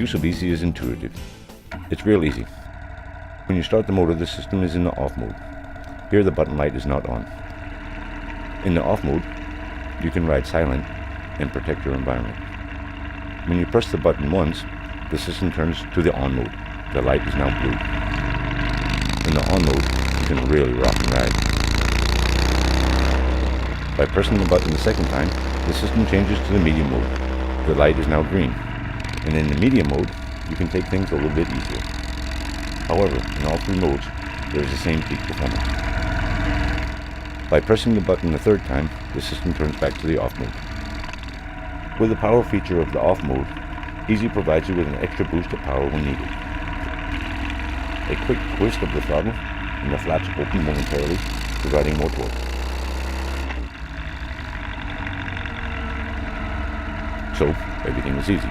use of ESE is intuitive. It's real easy. When you start the motor, the system is in the off mode. Here the button light is not on. In the off mode, you can ride silent and protect your environment. When you press the button once, the system turns to the on mode. The light is now blue. In the on mode, you can really rock and ride. By pressing the button the second time, the system changes to the medium mode. The light is now green. And in the medium mode, you can take things a little bit easier. However, in all three modes, there is the same peak performance. By pressing the button the third time, the system turns back to the off mode. With the power feature of the off mode, ESE provides you with an extra boost of power when needed. A quick twist of the throttle, and the flaps open momentarily, providing more torque. So, everything is easy.